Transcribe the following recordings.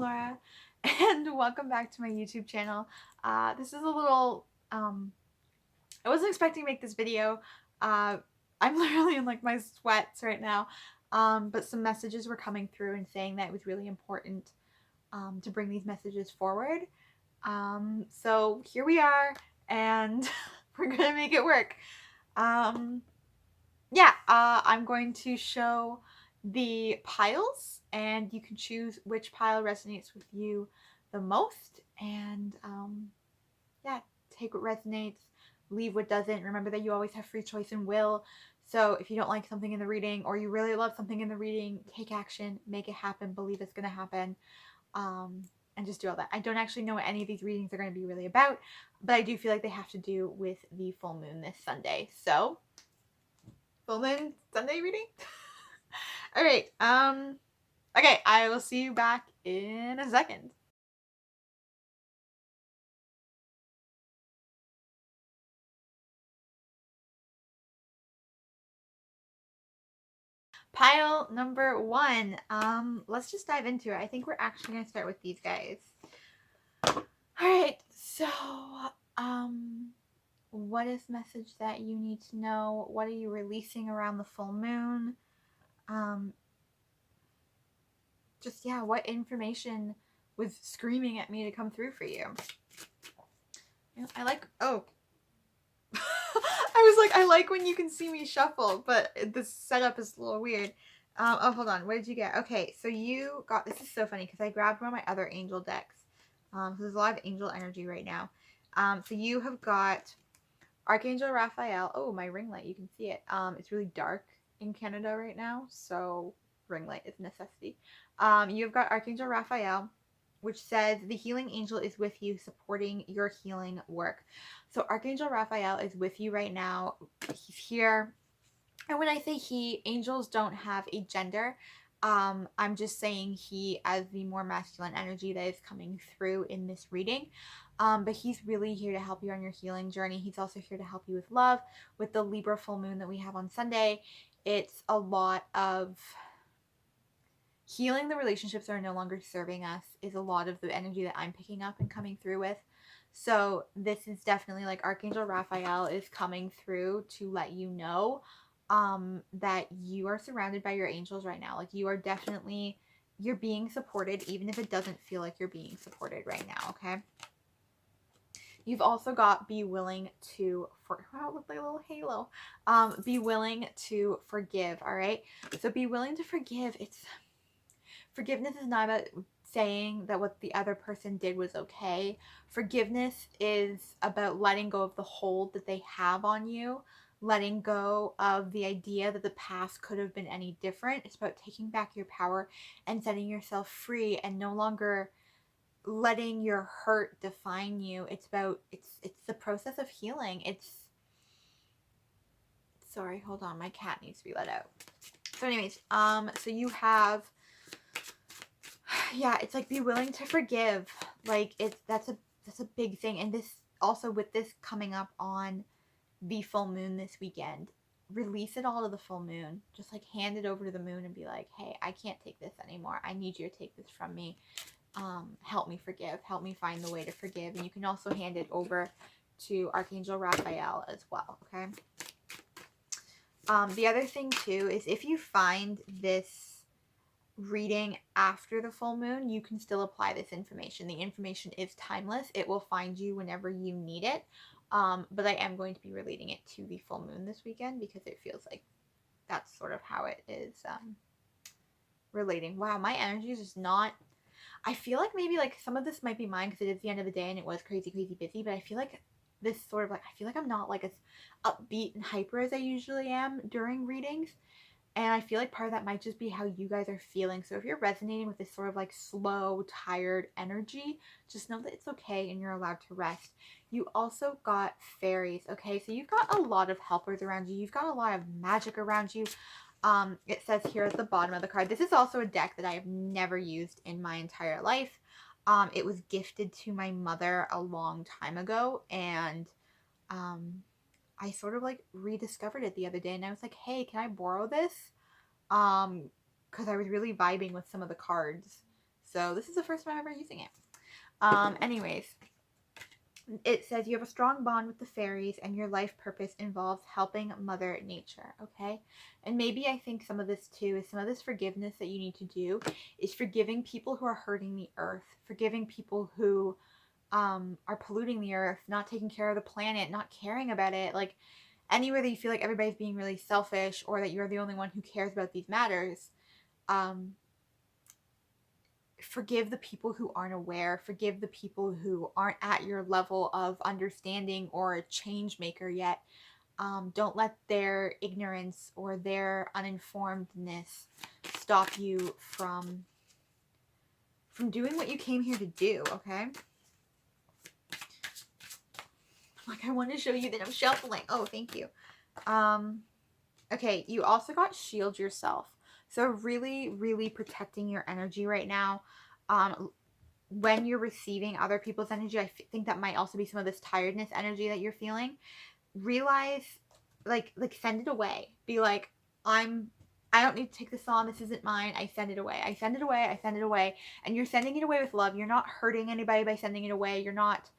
Laura, and welcome back to my YouTube channel. This is a little, I wasn't expecting to make this video. I'm literally in like my sweats right now, but some messages were coming through and saying that it was really important to bring these messages forward. So here we are, and we're gonna make it work. I'm going to show the piles, and you can choose which pile resonates with you the most, and take what resonates, leave what doesn't. Remember that you always have free choice and will. So if you don't like something in the reading, or you really love something in the reading, take action, make it happen, believe it's going to happen, and just do all that. I don't actually know what any of these readings are going to be really about, but I do feel like they have to do with the full moon this Sunday. So full moon Sunday reading. All right. Okay, I will see you back in a second. Pile number 1. Let's just dive into it. I think we're actually gonna start with these guys. All right. So, what is message that you need to know? What are you releasing around the full moon? What information was screaming at me to come through for you? I like, oh. I was like, I like when you can see me shuffle, but the setup is a little weird. Oh, hold on. What did you get? Okay, so you got, this is so funny because I grabbed one of my other angel decks. So there's a lot of angel energy right now. So you have got Archangel Raphael. Oh, my ring light, you can see it. It's really dark in Canada right now, so ring light is a necessity. You've got Archangel Raphael, which says the healing angel is with you, supporting your healing work. So Archangel Raphael is with you right now. He's here. And when I say he, angels don't have a gender. I'm just saying he as the more masculine energy that is coming through in this reading. But he's really here to help you on your healing journey. He's also here to help you with love. With the Libra full moon that we have on Sunday, it's a lot of healing the relationships that are no longer serving us is a lot of the energy that I'm picking up and coming through with. So this is definitely like Archangel Raphael is coming through to let you know that you are surrounded by your angels right now. Like you are definitely, you're being supported, even if it doesn't feel like you're being supported right now, okay? You've also got be willing to, wow, it looks like a little halo. Be willing to forgive, all right? So be willing to forgive. Forgiveness is not about saying that what the other person did was okay. Forgiveness is about letting go of the hold that they have on you, letting go of the idea that the past could have been any different. It's about taking back your power and setting yourself free and no longer letting your hurt define you. It's the process of healing. Sorry, hold on, my cat needs to be let out. So anyways, so you have, it's like be willing to forgive. Like that's a big thing. And this also, with this coming up on the full moon this weekend, release it all to the full moon. Just like hand it over to the moon and be like, hey, I can't take this anymore. I need you to take this from me. Help me forgive. Help me find the way to forgive. And you can also hand it over to Archangel Raphael as well. Okay. The other thing too is if you find this reading after the full moon, you can still apply this information. The information is timeless. It will find you whenever you need it. But I am going to be relating it to the full moon this weekend because it feels like that's sort of how it is relating. Wow, my energy is just not, I feel like maybe like some of this might be mine because it is the end of the day and it was crazy busy, but I feel like this sort of like, I feel like I'm not like as upbeat and hyper as I usually am during readings. And I feel like part of that might just be how you guys are feeling. So if you're resonating with this sort of like slow, tired energy, just know that it's okay and you're allowed to rest. You also got fairies, okay? So you've got a lot of helpers around you. You've got a lot of magic around you. It says here at the bottom of the card, this is also a deck that I have never used in my entire life. It was gifted to my mother a long time ago, and I sort of like rediscovered it the other day, and I was like, hey, can I borrow this? Because I was really vibing with some of the cards. So this is the first time I'm ever using it. Anyways, it says you have a strong bond with the fairies and your life purpose involves helping Mother Nature, okay? And maybe I think some of this too is some of this forgiveness that you need to do is forgiving people who are hurting the earth, forgiving people who are polluting the earth, not taking care of the planet, not caring about it. Like anywhere that you feel like everybody's being really selfish or that you're the only one who cares about these matters, forgive the people who aren't aware, forgive the people who aren't at your level of understanding or a change maker yet. Don't let their ignorance or their uninformedness stop you from doing what you came here to do, okay? Like, I want to show you that I'm shuffling. Oh, thank you. Okay, you also got shield yourself. So really, really protecting your energy right now. When you're receiving other people's energy, I think that might also be some of this tiredness energy that you're feeling. Realize, like send it away. Be like, I don't need to take this on. This isn't mine. I send it away. I send it away. I send it away. And you're sending it away with love. You're not hurting anybody by sending it away. You're not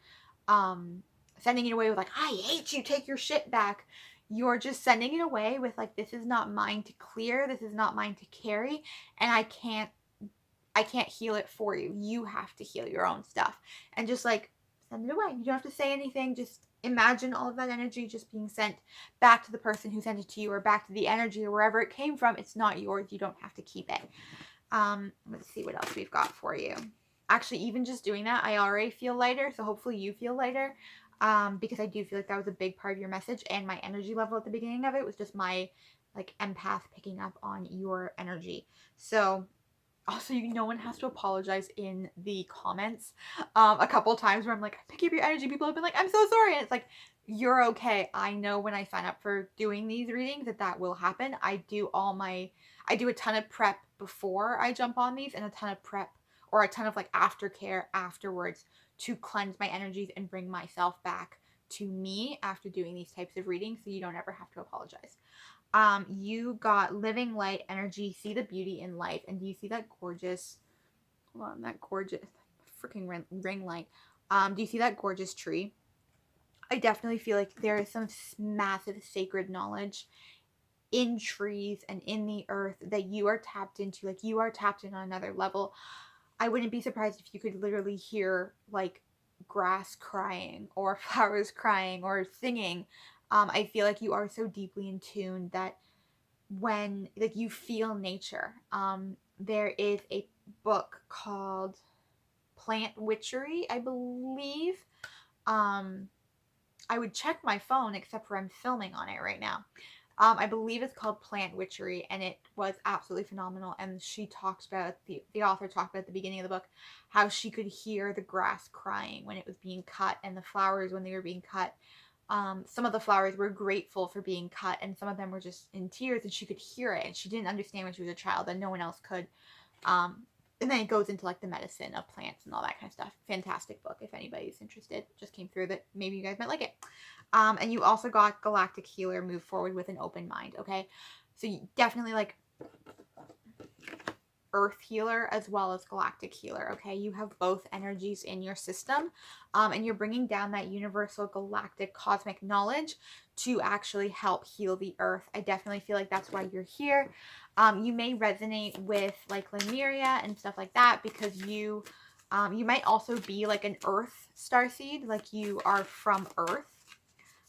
sending it away with like, I hate you, take your shit back. You're just sending it away with like, this is not mine to clear. This is not mine to carry. And I can't heal it for you. You have to heal your own stuff. And just like send it away. You don't have to say anything. Just imagine all of that energy just being sent back to the person who sent it to you or back to the energy or wherever it came from. It's not yours. You don't have to keep it. Let's see what else we've got for you. Actually, even just doing that, I already feel lighter. So hopefully you feel lighter. Because I do feel like that was a big part of your message, and my energy level at the beginning of it was just my like empath picking up on your energy. So also, no one has to apologize in the comments. A couple times where I'm like, I pick up your energy. People have been like, I'm so sorry. And it's like, you're okay. I know when I sign up for doing these readings that will happen. I do a ton of prep before I jump on these and a ton of prep or a ton of like aftercare afterwards to cleanse my energies and bring myself back to me after doing these types of readings, so you don't ever have to apologize. You got living light energy, see the beauty in life. And do you see that gorgeous, freaking ring light? Do you see that gorgeous tree? I definitely feel like there is some massive sacred knowledge in trees and in the earth that you are tapped into. Like, you are tapped in on another level. I wouldn't be surprised if you could literally hear like grass crying or flowers crying or singing. I feel like you are so deeply in tune that when like you feel nature. There is a book called Plant Witchery, I believe. I would check my phone, except for I'm filming on it right now. I believe it's called Plant Witchery, and it was absolutely phenomenal. And she talks about, the author talked about at the beginning of the book, how she could hear the grass crying when it was being cut and the flowers when they were being cut. Some of the flowers were grateful for being cut, and some of them were just in tears, and she could hear it, and she didn't understand when she was a child, and no one else could. And then it goes into like the medicine of plants and all that kind of stuff. Fantastic book if anybody's interested. Just came through that maybe you guys might like it. And you also got Galactic Healer, move forward with an open mind, okay? So you definitely like Earth Healer as well as Galactic Healer, okay? You have both energies in your system, and you're bringing down that universal galactic cosmic knowledge to actually help heal the Earth. I definitely feel like that's why you're here. You may resonate with like Lemuria and stuff like that because you might also be like an Earth starseed, like you are from Earth.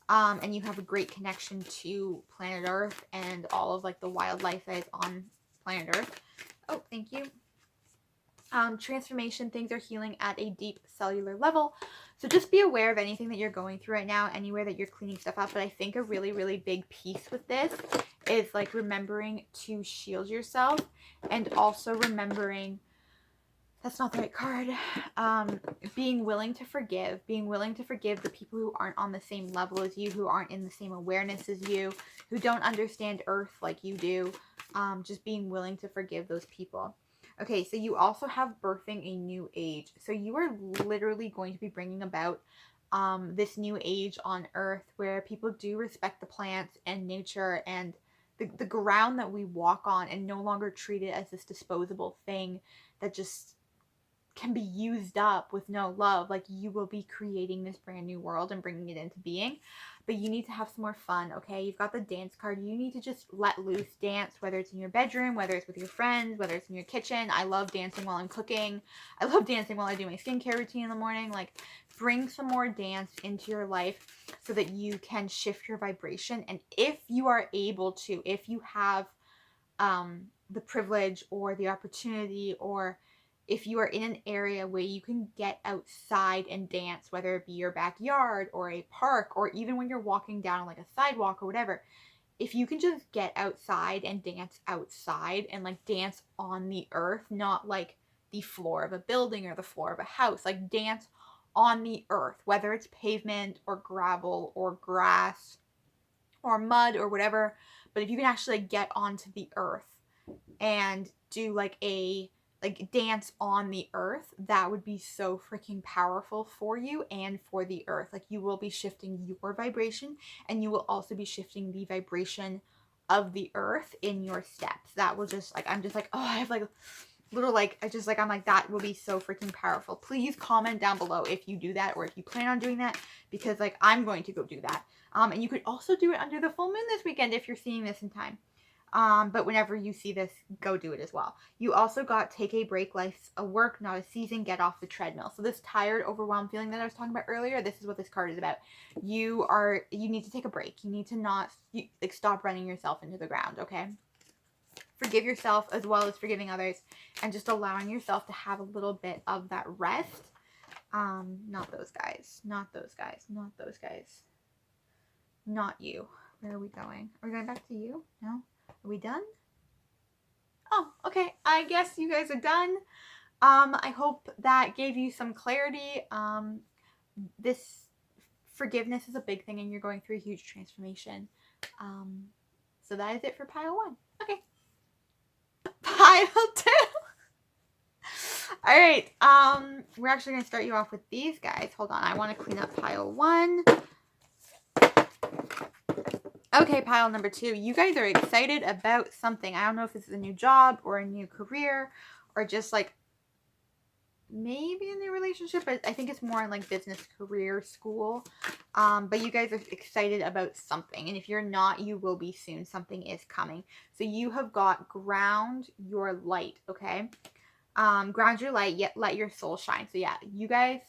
And you have a great connection to planet Earth and all of like the wildlife that is on planet Earth. Oh, thank you. Transformation, things are healing at a deep cellular level. So just be aware of anything that you're going through right now, anywhere that you're cleaning stuff up. But I think a really, really big piece with this is like remembering to shield yourself, and also remembering, that's not the right card, being willing to forgive the people who aren't on the same level as you, who aren't in the same awareness as you, who don't understand Earth like you do. Just being willing to forgive those people. Okay, so you also have birthing a new age. So you are literally going to be bringing about this new age on Earth where people do respect the plants and nature and the ground that we walk on, and no longer treat it as this disposable thing that just can be used up with no love. Like, you will be creating this brand new world and bringing it into being, but you need to have some more fun. Okay, you've got the dance card. You need to just let loose, dance, whether it's in your bedroom, whether it's with your friends, whether it's in your kitchen. I love dancing while I'm cooking. I love dancing while I do my skincare routine in the morning. Like, bring some more dance into your life so that you can shift your vibration. And if you are able to, if you have the privilege or the opportunity, or if you are in an area where you can get outside and dance, whether it be your backyard or a park, or even when you're walking down like a sidewalk or whatever, if you can just get outside and dance outside and like dance on the earth, not like the floor of a building or the floor of a house, like dance on the earth, whether it's pavement or gravel or grass or mud or whatever. But if you can actually get onto the earth and do like a dance on the earth, that would be so freaking powerful for you and for the earth. Like, you will be shifting your vibration, and you will also be shifting the vibration of the earth in your steps. That will just like, I'm just like, oh, I have like little like, I just like, I'm like, that will be so freaking powerful. Please comment down below if you do that or if you plan on doing that, because like, I'm going to go do that. And you could also do it under the full moon this weekend if you're seeing this in time. But whenever you see this, go do it as well. You also got take a break, life's a work, not a season, get off the treadmill. So this tired, overwhelmed feeling that I was talking about earlier, this is what this card is about. You need to take a break. You need to not, like, stop running yourself into the ground, okay? Forgive yourself as well as forgiving others, and just allowing yourself to have a little bit of that rest. Not those guys, not those guys, not those guys. Not you. Where are we going? Are we going back to you? No? Are we done? Oh, okay. I guess you guys are done. I hope that gave you some clarity. This forgiveness is a big thing, and you're going through a huge transformation. So that is it for pile 1. Okay. Pile 2. All right. We're actually going to start you off with these guys. Hold on. I want to clean up pile 1. Okay, pile number 2. You guys are excited about something. I don't know if this is a new job or a new career or just like maybe a new relationship, but I think it's more in like business, career, school. But you guys are excited about something. And if you're not, you will be soon. Something is coming. So you have got ground your light, okay? Ground your light, yet let your soul shine. So yeah, you guys,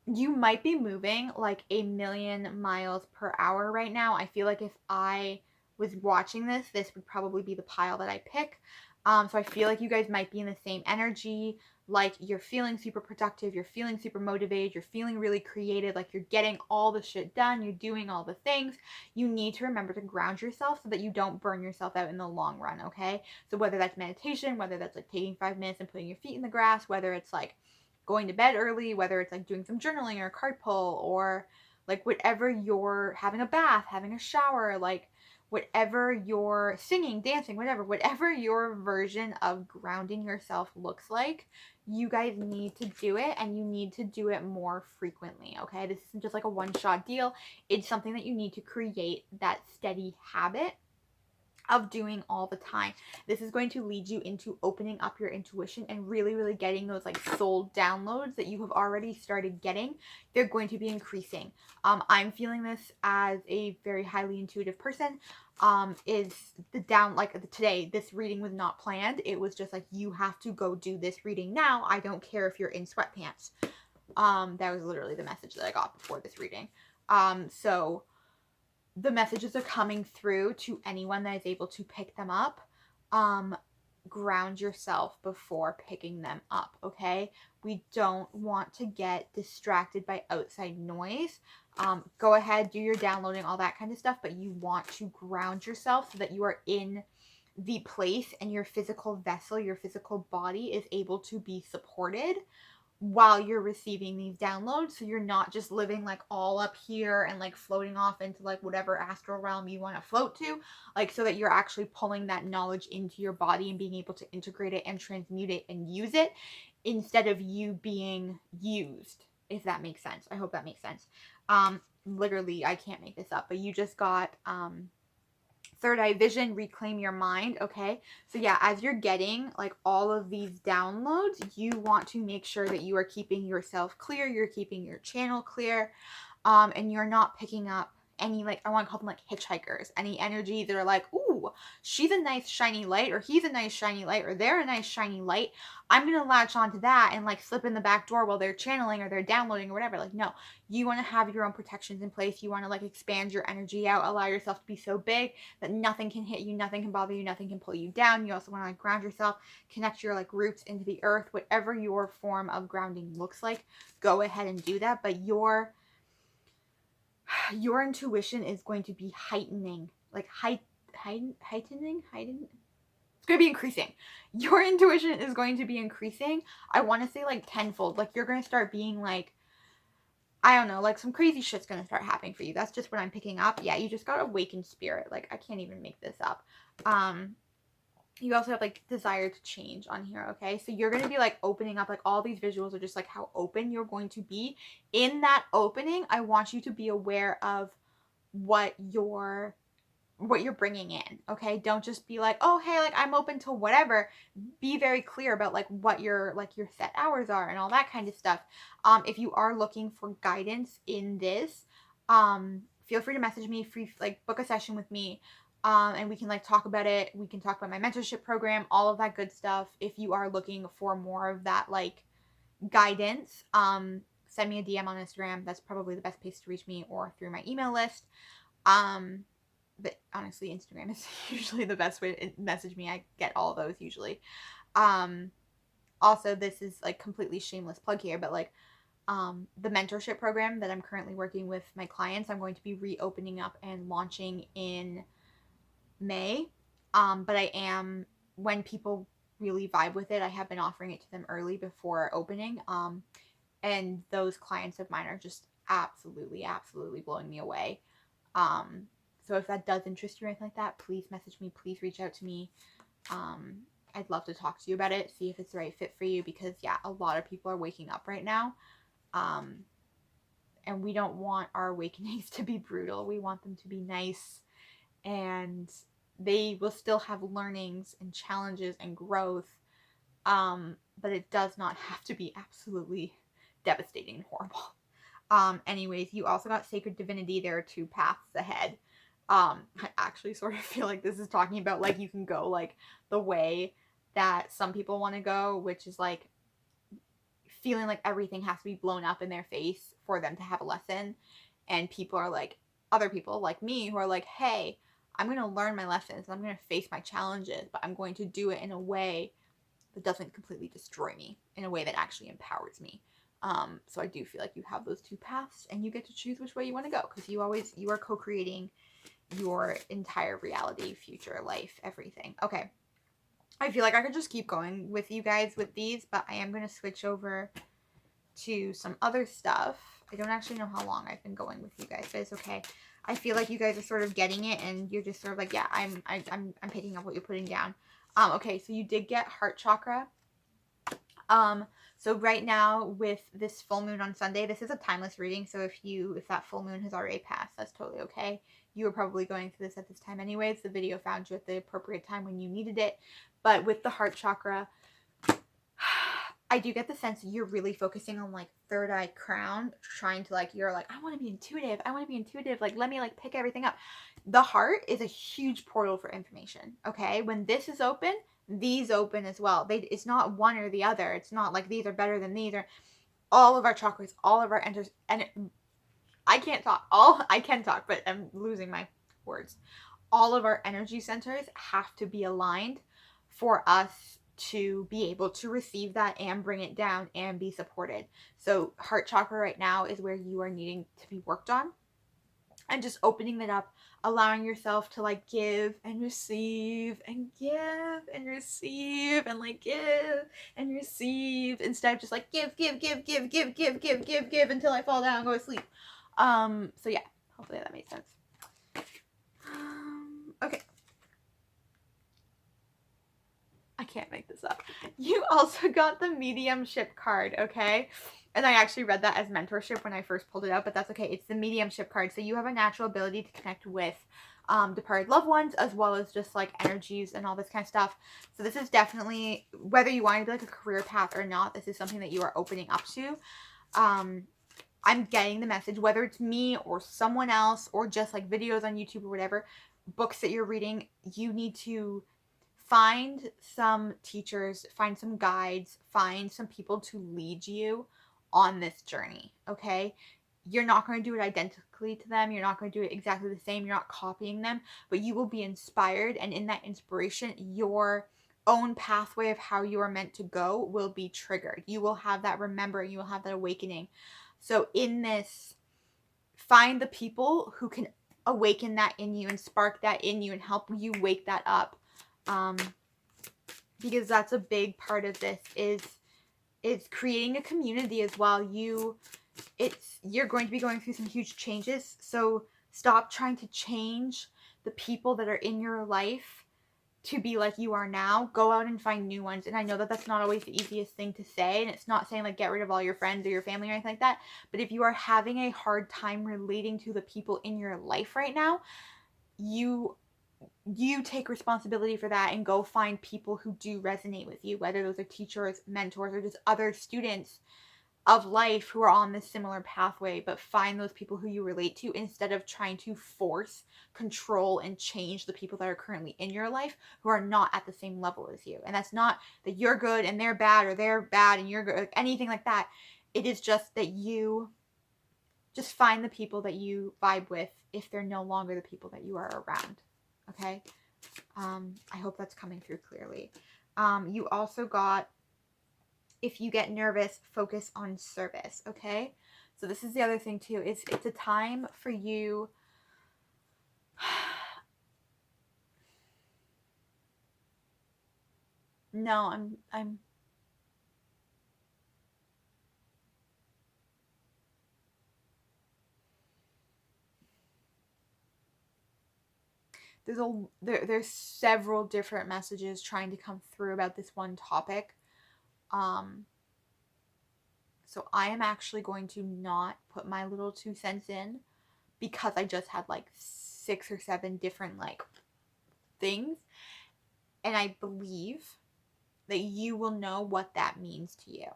you might be moving like 1,000,000 miles per hour right now. I feel like if I was watching this, this would probably be the pile that I pick. So I feel like you guys might be in the same energy. Like, you're feeling super productive, you're feeling super motivated, you're feeling really creative, like you're getting all the shit done, you're doing all the things. You need to remember to ground yourself so that you don't burn yourself out in the long run, okay? So whether that's meditation, whether that's like taking 5 minutes and putting your feet in the grass, whether it's like going to bed early, whether it's like doing some journaling or a card pull, or like whatever, you're having a bath, having a shower, like whatever you're singing, dancing, whatever your version of grounding yourself looks like, you guys need to do it, and you need to do it more frequently, okay? This isn't just like a one-shot deal. It's something that you need to create that steady habit of doing all the time. This is going to lead you into opening up your intuition and really, really getting those like soul downloads that you have already started getting. They're going to be increasing. I'm feeling this as a very highly intuitive person. Is the today, this reading was not planned. It was just like, you have to go do this reading now. I don't care if you're in sweatpants. That was literally the message that I got before this reading. So the messages are coming through to anyone that is able to pick them up. Ground yourself before picking them up, okay? We don't want to get distracted by outside noise. Go ahead, do your downloading, all that kind of stuff, but you want to ground yourself so that you are in the place and your physical vessel, your physical body is able to be supported while you're receiving these downloads, so you're not just living like all up here and like floating off into like whatever astral realm you want to float to, like, so that you're actually pulling that knowledge into your body and being able to integrate it and transmute it and use it instead of you being used, if that makes sense. I hope that makes sense. Literally, I can't make this up, but you just got Third eye vision, reclaim your mind. Okay, so yeah, as you're getting like all of these downloads, you want to make sure that you are keeping yourself clear, you're keeping your channel clear, and you're not picking up any, like, I want to call them like hitchhikers, any energy that are like, ooh, she's a nice shiny light, or he's a nice shiny light, or they're a nice shiny light, I'm gonna latch onto that and like slip in the back door while they're channeling or they're downloading or whatever. Like, no, you want to have your own protections in place. You want to like expand your energy out, allow yourself to be so big that nothing can hit you, nothing can bother you, nothing can pull you down. You also want to like ground yourself, connect your like roots into the earth, whatever your form of grounding looks like. Go ahead and do that, but your intuition is going to be heightening, like heightening. It's going to be increasing. Your intuition is going to be increasing. I want to say like tenfold. Like, you're going to start being like, I don't know, like some crazy shit's going to start happening for you. That's just what I'm picking up. Yeah, you just got awakened spirit. Like, I can't even make this up. You also have like desire to change on here. Okay, so you're going to be like opening up, like all these visuals are just like how open you're going to be. In that opening, I want you to be aware of what you're bringing in. Okay, don't just be like, oh hey, like I'm open to whatever. Be very clear about like what your set hours are and all that kind of stuff. If you are looking for guidance in this, feel free to message me, free, like book a session with me, and we can like talk about it. We can talk about my mentorship program, all of that good stuff. If you are looking for more of that like guidance, send me a DM on Instagram. That's probably the best place to reach me, or through my email list. But honestly, Instagram is usually the best way to message me. I get all those usually. Also, this is like completely shameless plug here, but like the mentorship program that I'm currently working with my clients, I'm going to be reopening up and launching in May. But I am, when people really vibe with it, I have been offering it to them early before opening. And those clients of mine are just absolutely blowing me away. So if that does interest you or anything like that, please message me, please reach out to me. I'd love to talk to you about it, see if it's the right fit for you, because yeah, a lot of people are waking up right now. And we don't want our awakenings to be brutal. We want them to be nice, and they will still have learnings and challenges and growth. But it does not have to be absolutely devastating and horrible. Anyways, you also got Sacred Divinity. There are 2 paths ahead. I actually sort of feel like this is talking about like you can go like the way that some people want to go, which is like feeling like everything has to be blown up in their face for them to have a lesson. And people are like, other people like me who are like, hey, I'm going to learn my lessons, I'm going to face my challenges, but I'm going to do it in a way that doesn't completely destroy me, in a way that actually empowers me. So I do feel like you have those 2 paths, and you get to choose which way you want to go, because you are co-creating your entire reality, future, life, everything. Okay. I feel like I could just keep going with you guys with these, but I am going to switch over to some other stuff. I don't actually know how long I've been going with you guys, but it's okay. I feel like you guys are sort of getting it, and you're just sort of like, yeah, I'm picking up what you're putting down. Okay, so you did get heart chakra. So right now with this full moon on Sunday, this is a timeless reading. So if that full moon has already passed, that's totally okay. You were probably going through this at this time anyways. The video found you at the appropriate time when you needed it. But with the heart chakra, I do get the sense that you're really focusing on like third eye crown, trying to like, you're like, I want to be intuitive. Like, let me like pick everything up. The heart is a huge portal for information. Okay. When this is open, these open as well. It's not one or the other. It's not like these are better than these, or all of our chakras, all of our enters, and I can't talk. I can talk, but I'm losing my words. All of our energy centers have to be aligned for us to be able to receive that and bring it down and be supported. So heart chakra right now is where you are needing to be worked on, and just opening that up, allowing yourself to like give and receive and give and receive and like give and receive, instead of just like give until I fall down and go to sleep. So yeah, hopefully that made sense. Okay. I can't make this up. You also got the mediumship card, okay? And I actually read that as mentorship when I first pulled it out, but that's okay. It's the mediumship card. So you have a natural ability to connect with departed loved ones, as well as just like energies and all this kind of stuff. So this is definitely, whether you want to be like a career path or not, this is something that you are opening up to. I'm getting the message, whether it's me or someone else or just like videos on YouTube or whatever, books that you're reading, you need to find some teachers, find some guides, find some people to lead you on this journey, okay? You're not going to do it identically to them. You're not going to do it exactly the same. You're not copying them, but you will be inspired. And in that inspiration, your own pathway of how you are meant to go will be triggered. You will have that remembering. You will have that awakening. So in this, find the people who can awaken that in you and spark that in you and help you wake that up. Because that's a big part of this is creating a community as well. You're going to be going through some huge changes, so stop trying to change the people that are in your life to be like you are now. Go out and find new ones. And I know that that's not always the easiest thing to say, and it's not saying like get rid of all your friends or your family or anything like that, but if you are having a hard time relating to the people in your life right now, you take responsibility for that and go find people who do resonate with you, whether those are teachers, mentors, or just other students of life who are on this similar pathway. But find those people who you relate to instead of trying to force, control, and change the people that are currently in your life who are not at the same level as you. And that's not that you're good and they're bad, or they're bad and you're good, like anything like that. It is just that you just find the people that you vibe with if they're no longer the people that you are around. Okay? I hope that's coming through clearly. You also got, if you get nervous, focus on service, okay? So this is the other thing too. It's a time for you No, I'm there's several different messages trying to come through about this one topic. So I am actually going to not put my little 2 cents in, because I just had like 6 or 7 different like things, and I believe that you will know what that means to you.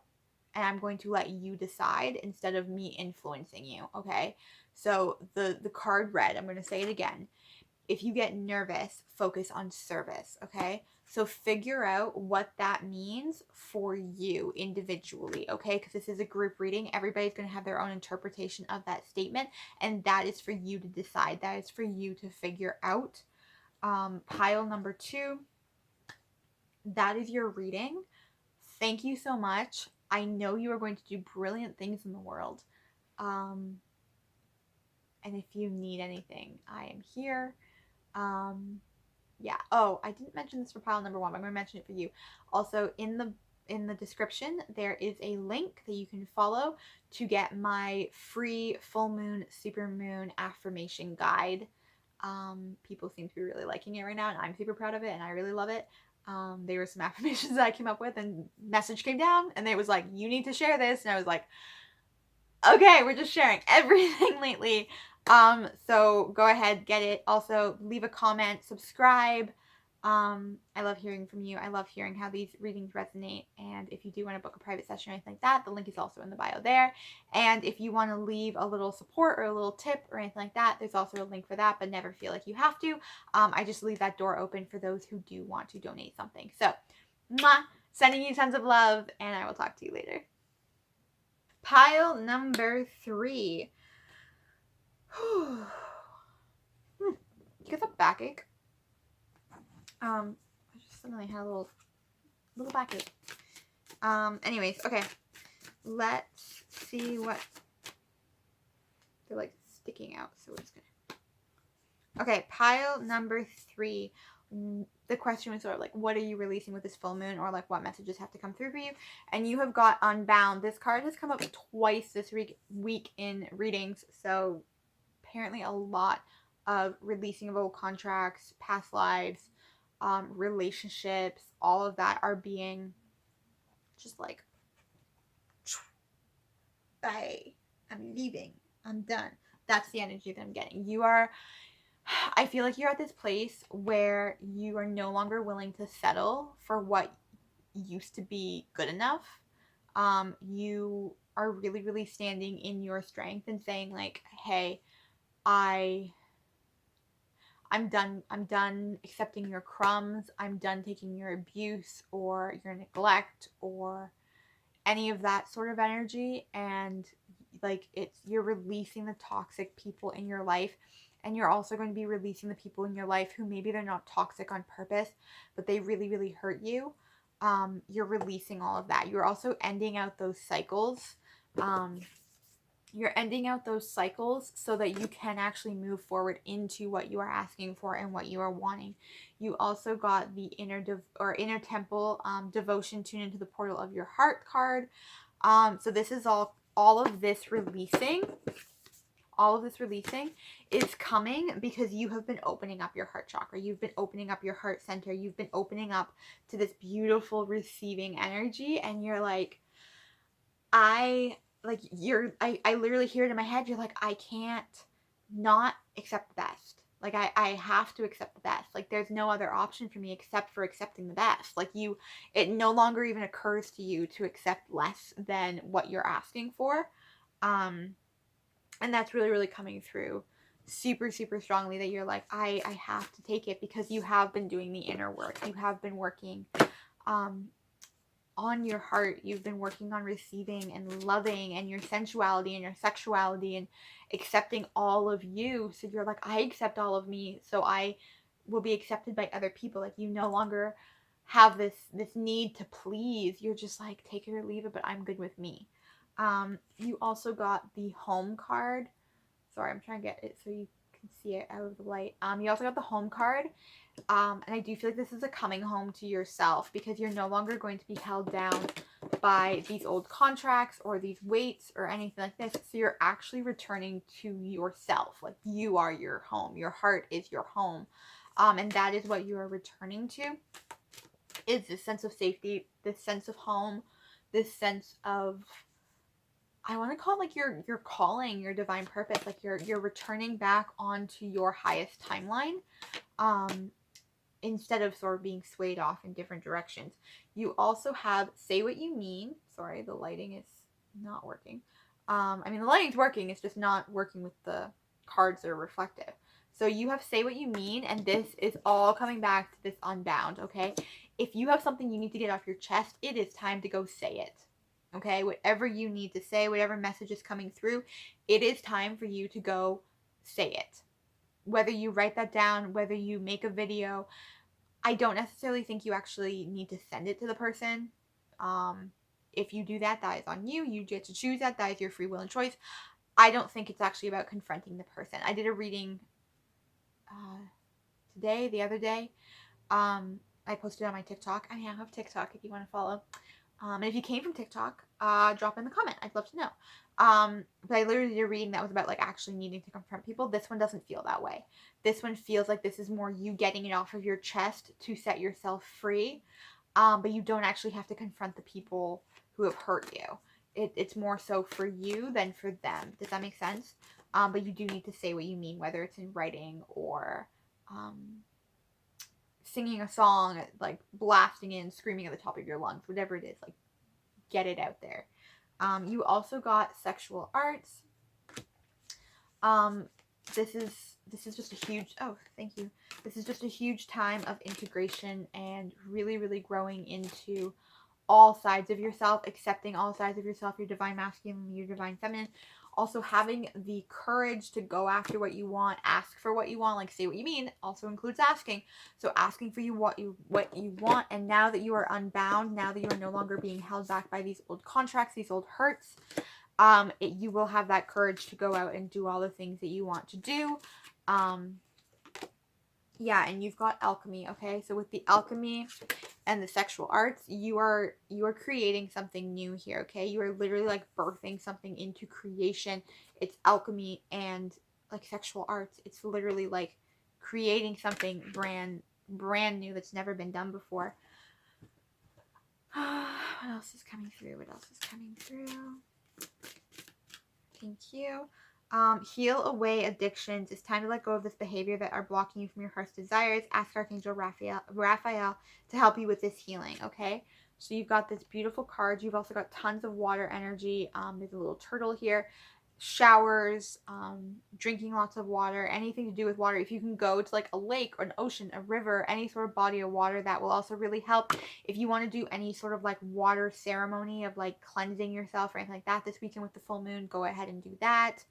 And I'm going to let you decide instead of me influencing you, okay? So the card read, I'm going to say it again. If you get nervous, focus on service, okay? So figure out what that means for you individually, okay? Because this is a group reading. Everybody's going to have their own interpretation of that statement, and that is for you to decide. That is for you to figure out. Pile number 2, that is your reading. Thank you so much. I know you are going to do brilliant things in the world. And if you need anything, I am here. Yeah. Oh, I didn't mention this for pile number 1, but I'm going to mention it for you. Also, in the description, there is a link that you can follow to get my free full moon, super moon affirmation guide. People seem to be really liking it right now, and I'm super proud of it, and I really love it. There were some affirmations that I came up with, and message came down, and it was like, you need to share this, and I was like, okay, we're just sharing everything lately. So go ahead, get it. Also, leave a comment, subscribe. I love hearing from you. I love hearing how these readings resonate. And if you do want to book a private session or anything like that, the link is also in the bio there. And if you want to leave a little support or a little tip or anything like that, there's also a link for that, but never feel like you have to. I just leave that door open for those who do want to donate something. So, mwah, sending you tons of love, and I will talk to you later. Pile number 3. You get the backache? I just suddenly had a little backache. Anyways, okay. Let's see what they're like sticking out, so it's gonna. Okay, pile number 3. The question was sort of like, what are you releasing with this full moon, or like what messages have to come through for you? And you have got Unbound. This card has come up twice this week in readings, so apparently a lot of releasing of old contracts, past lives, relationships, all of that are being just like, I'm leaving, I'm done. That's the energy that I'm getting. I feel like you're at this place where you are no longer willing to settle for what used to be good enough. You are really, really standing in your strength and saying like, hey, I I'm done accepting your crumbs. I'm done taking your abuse or your neglect or any of that sort of energy. And like, you're releasing the toxic people in your life, and you're also going to be releasing the people in your life who maybe they're not toxic on purpose, but they really, really hurt you. You're releasing all of that. You're also ending out those cycles. You're ending out those cycles so that you can actually move forward into what you are asking for and what you are wanting. You also got the inner temple devotion, tune into the portal of your heart card. So this is all of this releasing. All of this releasing is coming because you have been opening up your heart chakra. You've been opening up your heart center. You've been opening up to this beautiful receiving energy, and you're like, I literally hear it in my head. You're like, I can't not accept the best. Like, I have to accept the best. Like, there's no other option for me except for accepting the best. Like, it no longer even occurs to you to accept less than what you're asking for. And that's really, really coming through super, super strongly, that you're like, I have to take it, because you have been doing the inner work. You have been working, on your heart. You've been working on receiving and loving and your sensuality and your sexuality and accepting all of you. So you're like, I accept all of me, so I will be accepted by other people. Like, you no longer have this need to please. You're just like, take it or leave it, but I'm good with me. You also got the home card. Sorry, I'm trying to get it so you can see it out of the light. You also got the home card. And I do feel like this is a coming home to yourself, because you're no longer going to be held down by these old contracts or these weights or anything like this. So you're actually returning to yourself. Like, you are your home. Your heart is your home. And that is what you are returning to, is this sense of safety, this sense of home, this sense of, I want to call it like your calling, your divine purpose. Like, you're returning back onto your highest timeline. Instead of sort of being swayed off in different directions. You also have say what you mean. Sorry, the lighting is not working. I mean, the lighting's working, it's just not working with the cards that are reflective. So you have say what you mean, and this is all coming back to this unbound, okay? If you have something you need to get off your chest, it is time to go say it, okay? Whatever you need to say, whatever message is coming through, it is time for you to go say it. Whether you write that down, whether you make a video, I don't necessarily think you actually need to send it to the person. If you do that, that is on you. You get to choose that. That is your free will and choice. I don't think it's actually about confronting the person. I did a reading the other day. I posted on my TikTok. I have TikTok if you want to follow. And if you came from TikTok, drop in the comment. I'd love to know. But I literally did a reading that was about like actually needing to confront people. This one doesn't feel that way. This one feels like this is more you getting it off of your chest to set yourself free. But you don't actually have to confront the people who have hurt you. It's more so for you than for them. Does that make sense? But you do need to say what you mean, whether it's in writing or singing a song, like blasting in, screaming at the top of your lungs, whatever it is, like get it out there. You also got sexual arts. This is just a huge, oh, thank you. This is just a huge time of integration and really, really growing into all sides of yourself, accepting all sides of yourself, your divine masculine, your divine feminine. Also having the courage to go after what you want, ask for what you want, like say what you mean, also includes asking. So asking for what you want, and now that you are unbound, now that you are no longer being held back by these old contracts, these old hurts, you will have that courage to go out and do all the things that you want to do. Yeah, and you've got alchemy, okay? So with the alchemy and the sexual arts, you are creating something new here, okay? You are literally like birthing something into creation. It's alchemy and like sexual arts. It's literally like creating something brand new that's never been done before. What else is coming through? Thank you. Heal away addictions. It's time to let go of this behavior that are blocking you from your heart's desires. Ask Archangel Raphael to help you with this healing, okay? So you've got this beautiful card. You've also got tons of water energy. There's a little turtle here. Showers, drinking lots of water, anything to do with water. If you can go to like a lake or an ocean, a river, any sort of body of water, that will also really help. If you want to do any sort of like water ceremony of like cleansing yourself or anything like that this weekend with the full moon, go ahead and do that.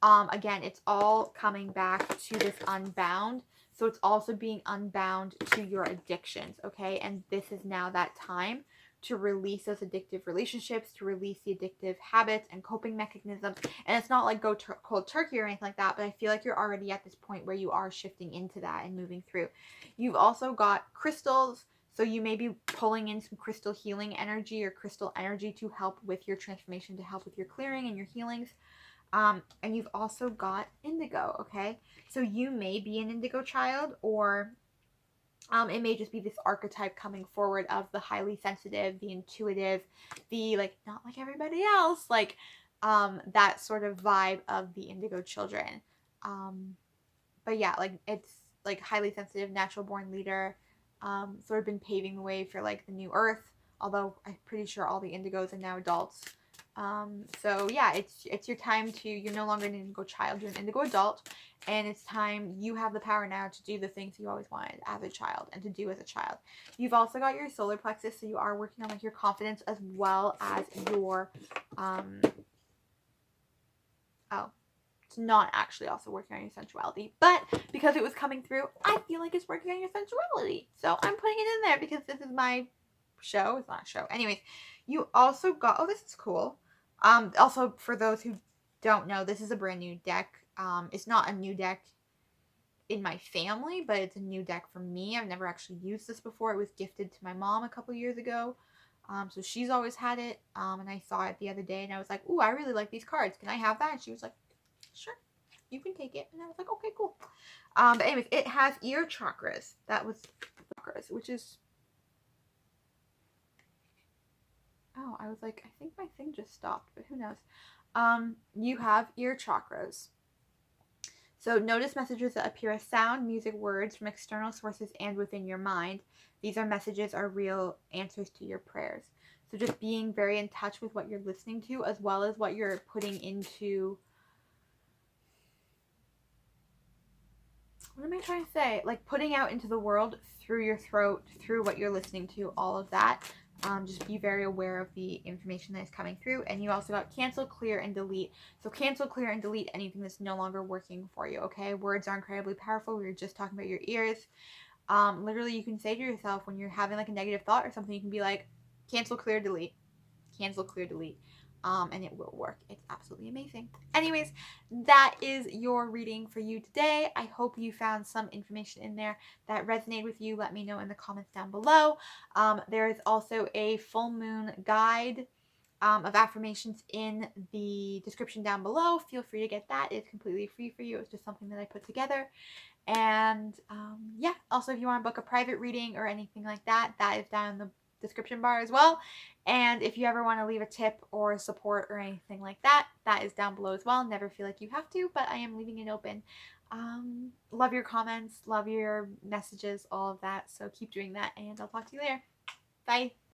Again, it's all coming back to this unbound. So it's also being unbound to your addictions, okay? And this is now that time to release those addictive relationships, to release the addictive habits and coping mechanisms. And it's not like go cold turkey or anything like that, but I feel like you're already at this point where you are shifting into that and moving through. You've also got crystals. So you may be pulling in some crystal healing energy or crystal energy to help with your transformation, to help with your clearing and your healings. And you've also got indigo, okay? So you may be an indigo child, or it may just be this archetype coming forward of the highly sensitive, the intuitive, the like not like everybody else, like that sort of vibe of the indigo children. But yeah, like it's like highly sensitive, natural born leader, sort of been paving the way for like the new earth, although I'm pretty sure all the indigos are now adults. So yeah, it's your time to, you're no longer an indigo child, you're an indigo adult, and it's time, you have the power now to do the things you always wanted as a child and to do as a child. You've also got your solar plexus, so you are working on like your confidence as well as your it's not actually also working on your sensuality, but because it was coming through, I feel like it's working on your sensuality, so I'm putting it in there because this is my show. It's not a show. Anyways, you also got, oh, this is cool. Also, for those who don't know, this is a brand new deck. It's not a new deck in my family, but it's a new deck for me. I've never actually used this before. It was gifted to my mom a couple years ago. So she's always had it. And I saw it the other day and I was like, ooh, I really like these cards. Can I have that? And she was like, sure, you can take it. And I was like, okay, cool. But anyways, it has ear chakras. That was chakras, which is, oh, I was like, I think my thing just stopped, but who knows. You have ear chakras. So notice messages that appear as sound, music, words from external sources and within your mind. These are messages, are real answers to your prayers. So just being very in touch with what you're listening to, as well as what you're putting into, what am I trying to say? Like putting out into the world through your throat, through what you're listening to, all of that. Just be very aware of the information that is coming through. And you also got cancel, clear, and delete. So cancel, clear, and delete anything that's no longer working for you, okay? Words are incredibly powerful. We were just talking about your ears. Literally, you can say to yourself when you're having like a negative thought or something, you can be like, cancel, clear, delete. Cancel, clear, delete. And it will work. It's absolutely amazing. Anyways, that is your reading for you today. I hope you found some information in there that resonated with you. Let me know in the comments down below. There is also a full moon guide of affirmations in the description down below. Feel free to get that. It's completely free for you. It's just something that I put together. And yeah, also if you want to book a private reading or anything like that, that is down in the description bar as well. And if you ever want to leave a tip or support or anything like that, that is down below as well. Never feel like you have to, but I am leaving it open. Love your comments, love your messages, all of that. So keep doing that, and I'll talk to you later. Bye.